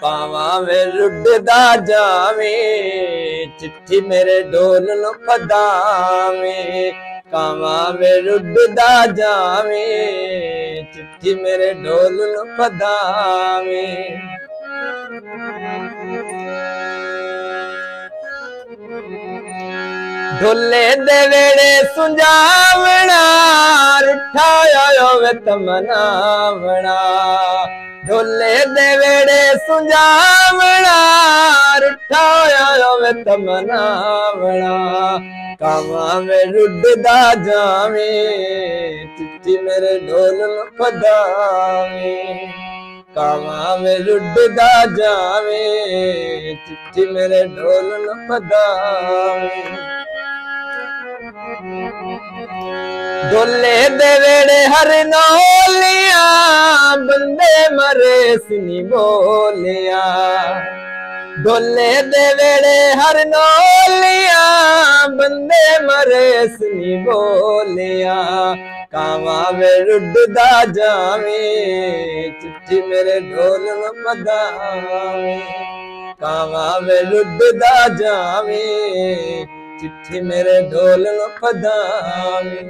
ਕਾਵਾਂ ਵੇ ਰੁੱਡਦਾ ਜਾਵੇਂ, ਚਿੱਠੀ ਮੇਰੇ ਢੋਲ ਨੂੰ ਪਦਾਵੇਂ। ਕਾਵਾਂ ਵੇ ਰੁੱਡਦਾ ਜਾਵੇਂ, ਚਿੱਠੀ ਮੇਰੇ ਢੋਲ ਨੂੰ ਪਦਾਵੇਂ। ਢੋਲੇ ਦੇ ਵੇੜੇ ਸੁੰਝਾਵਣਾ, ਰੁੱਠਾ ਆਇਓ ਵੇ ਤਮਨਾਵਣਾ। ਢੋਲੇ ਦੇ ਵੇੜੇ ਸੁੰਝਾਵਣਾ, ਰੁੱਠਾ ਆਇਓ ਵੇ ਤਮਨਾਵਣਾ। ਕਾਵਾਂ ਵੇ ਰੁੱਡਦਾ ਜਾਵੇਂ, ਚਿੱਠੀ ਮੇਰੇ ਢੋਲ ਨੂੰ ਪਦਾਵੇਂ। ਕਾਵਾਂ ਵੇ ਰੁੱਡਦਾ ਜਾਵੇਂ, ਚਿੱਠੀ ਮੇਰੇ ਢੋਲ ਨੂੰ ਪਦਾਵੇਂ। ਢੋਲੇ ਦੇ ਵੇੜੇ ਹਰਨੋਲੀਆਂ, ਬੰਦੇ ਮਰੇ ਸੀ ਬੋਲਿਆ। ਢੋਲੇ ਦੇ ਵੇੜੇ ਹਰਨੋਲੀਆਂ, ਬੰਦੇ ਮਰੇ ਸੀ ਬੋਲਿਆ। ਕਾਵਾਂ ਵੇ ਰੁੱਡਦਾ ਜਾਵੇਂ, ਚਿੱਠੀ ਮੇਰੇ ਢੋਲ ਨੂੰ ਪਦਾਵੇਂ। ਕਾਵਾਂ ਵੇ ਰੁੱਡਦਾ ਜਾਵੇਂ, ਚਿੱਠੀ ਮੇਰੇ ਢੋਲ ਨੂੰ ਪਦਾਵੇਂ।